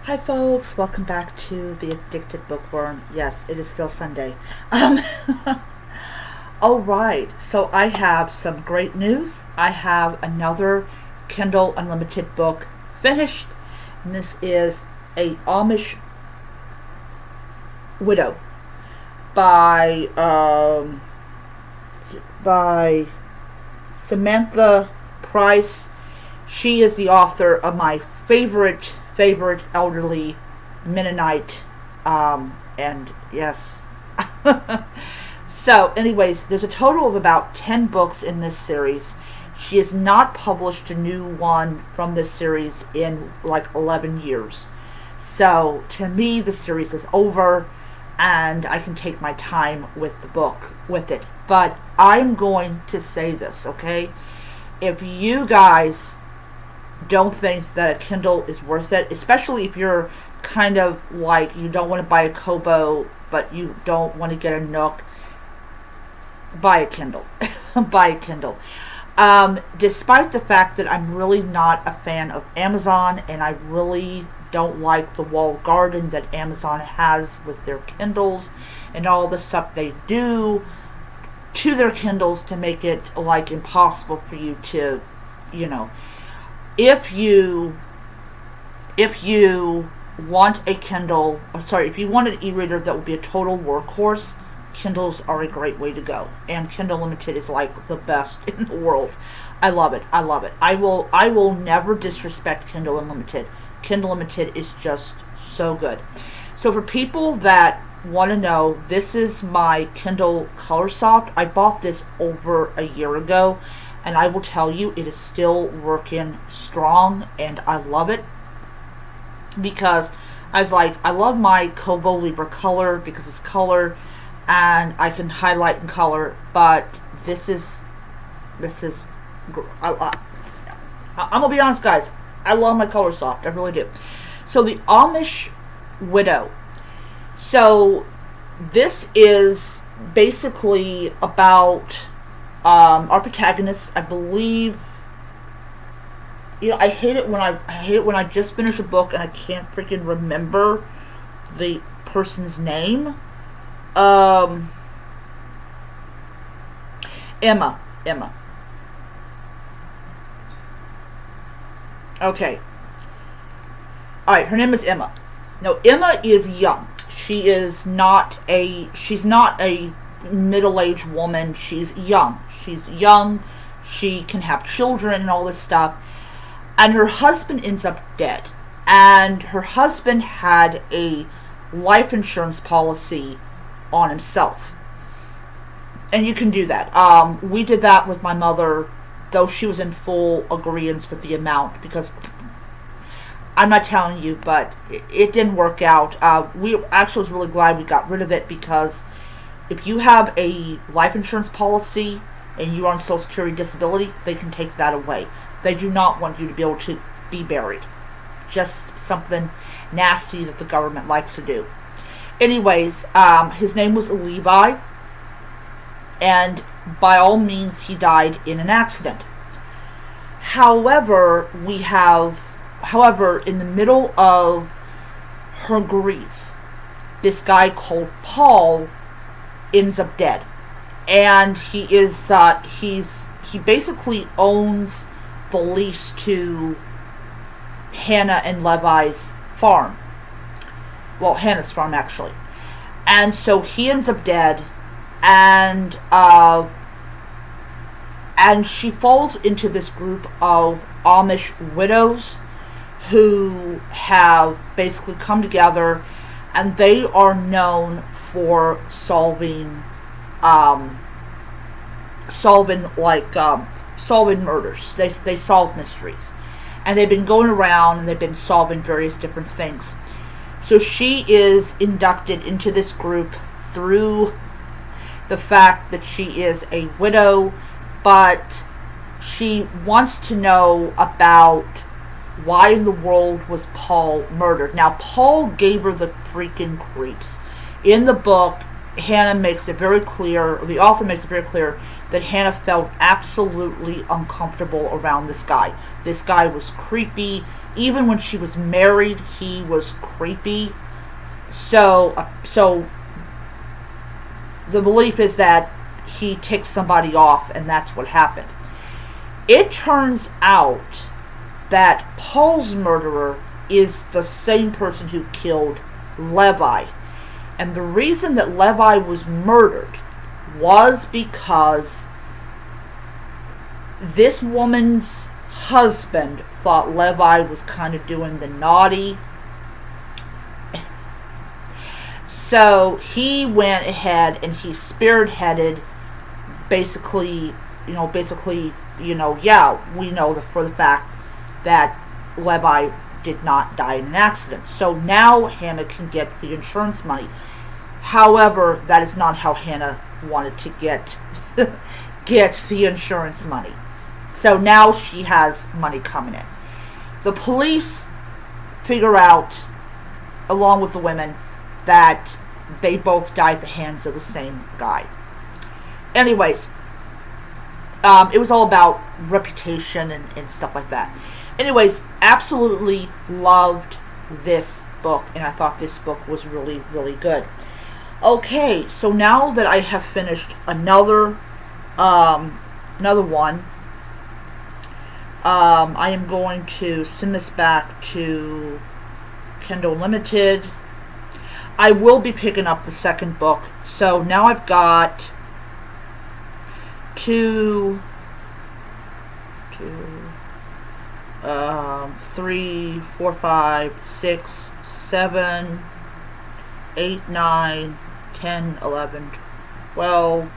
Hi folks, welcome back to The Addicted Bookworm. Yes, it is still Sunday. Um, Alright, so I have some great news. I have another Kindle Unlimited book finished, and this is A Amish Widow by, by Samantha Price. She is the author of my favorite elderly Mennonite, and yes. So anyways, there's a total of about 10 books in this series. She has not published a new one from this series in like 11 years. So to me, the series is over, and I can take my time with the book, with it. But I'm going to say this, okay? If you guys don't think that a Kindle is worth it, especially if you're kind of like you don't want to buy a Kobo but you don't want to get a Nook, buy a Kindle. Buy a Kindle. Despite the fact that I'm really not a fan of Amazon, and I really don't like the walled garden that Amazon has with their Kindles and all the stuff they do to their Kindles to make it like impossible for you to, you know, if you want a Kindle, or sorry, if you want an e-reader that would be a total workhorse, Kindles are a great way to go. And Kindle Limited is like the best in the world. I love it. I love it. I will never disrespect Kindle Unlimited. Kindle Unlimited is just so good. So for people that want to know, this is my Kindle Colorsoft. I bought this over a year ago, and I will tell you, it is still working strong, and I love it. Because I love my Kobo Libra Color because it's color, and I can highlight in color. But this is, I'm gonna be honest, guys. I love my Colorsoft. I really do. So the Amish Widow. So this is basically about our protagonist. I believe, I hate it when I just finish a book and I can't freaking remember the person's name. Emma. Okay. Alright, her name is Emma. Now, Emma is young. She's not a middle-aged woman. She's young. She can have children and all this stuff. And her husband ends up dead. And her husband had a life insurance policy on himself. And you can do that. We did that with my mother, though she was in full agreement with the amount, because I'm not telling you, but it didn't work out. We actually was really glad we got rid of it, because if you have a life insurance policy and you're on Social Security disability, they can take that away. They do not want you to be able to be buried. Just something nasty that the government likes to do. Anyways, his name was Levi, and by all means he died in an accident. However, in the middle of her grief, this guy called Paul ends up dead. And he basically owns the lease to Hannah and Levi's farm. Well, Hannah's farm, actually. And so he ends up dead, and she falls into this group of Amish widows who have basically come together, and they are known for solving murders. They solve mysteries, and they've been going around and they've been solving various different things. So she is inducted into this group through the fact that she is a widow, but she wants to know about why in the world was Paul murdered. Now, Paul gave her the freaking creeps. In the book, Hannah makes it very clear, or the author makes it very clear, that Hannah felt absolutely uncomfortable around this guy. This guy was creepy. even when she was married, he was creepy. So the belief is that he ticked somebody off, and that's what happened. It turns out that Paul's murderer is the same person who killed Levi. And the reason that Levi was murdered was because this woman's husband thought Levi was kind of doing the naughty. So he went ahead and he spearheaded basically, yeah, we know for the fact that Levi did not die in an accident. So now Hannah can get the insurance money. However, that is not how Hannah wanted to get the insurance money. So now she has money coming in. The police figure out, along with the women, that they both died at the hands of the same guy. Anyways, it was all about reputation and stuff like that. Anyways, absolutely loved this book, and I thought this book was really, really good. Okay, so now that I have finished another one, I am going to send this back to Kindle Unlimited. I will be picking up the second book. So now I've got 2, 3, 4, 5, 6, 7, 8, 9, 10, 11, 12,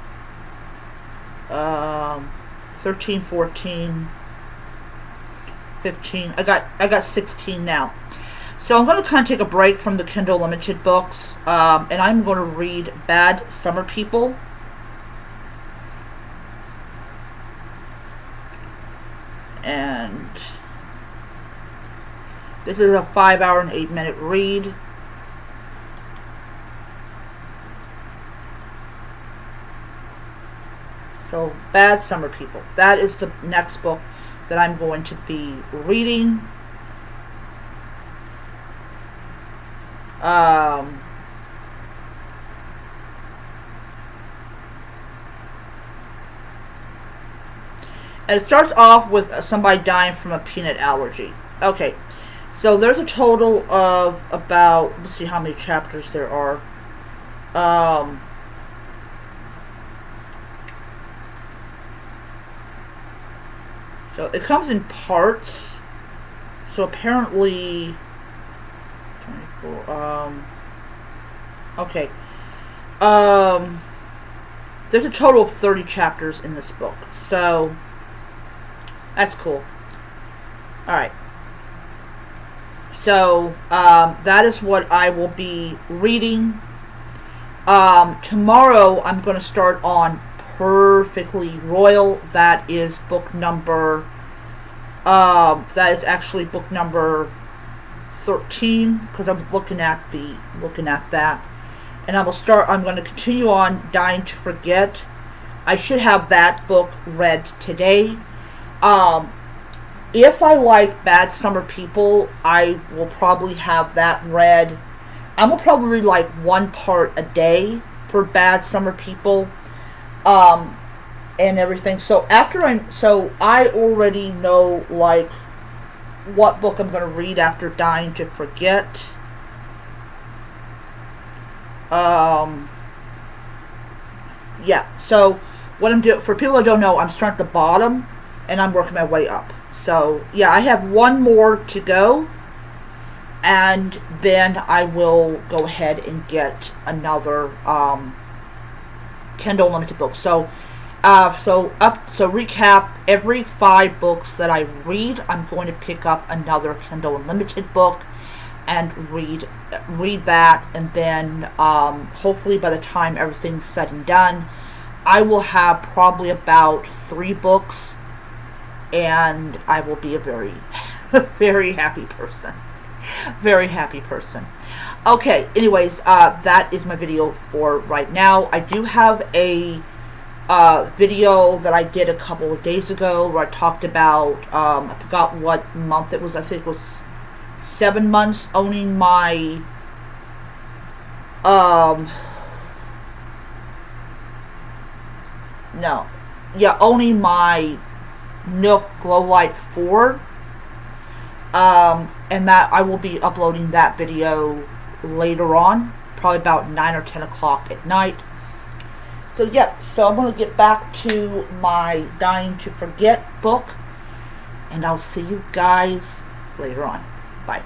13, 14, 15. I got 16 now. So I'm going to kind of take a break from the Kindle Limited books, and I'm going to read Bad Summer People. And this is a 5-hour and 8-minute read. So, Bad Summer People. That is the next book that I'm going to be reading. And it starts off with somebody dying from a peanut allergy. Okay, so there's a total of about, let's see how many chapters there are. So it comes in parts. So apparently 24, okay. There's a total of 30 chapters in this book. So that's cool. Alright. So that is what I will be reading. Tomorrow I'm going to start on Perfectly Royal. That is book number that is actually book number 13, because I'm looking at that. And I'm going to continue on Dying to Forget. I should have that book read today. If I like Bad Summer People, I will probably have that read. I will probably read like one part a day for Bad Summer People, and everything. So I already know like what book I'm going to read after Dying to Forget. Yeah. So what I'm doing, for people that don't know, I'm starting at the bottom and I'm working my way up. So yeah, I have one more to go, and then I will go ahead and get another Kindle Unlimited book. So recap, every 5 books that I read, I'm going to pick up another Kindle Unlimited book and read that, and then hopefully by the time everything's said and done, I will have probably about 3 books, and I will be a very, very happy person. Very happy person. Okay, anyways, that is my video for right now. I do have a video that I did a couple of days ago where I talked about, I forgot what month it was. I think it was 7 months owning my um no yeah owning my Nook Glow Light 4, and that I will be uploading that video later on, probably about 9 or 10 o'clock at night. So yep, so I'm going to get back to my Dying to Forget book, and I'll see you guys later on. Bye.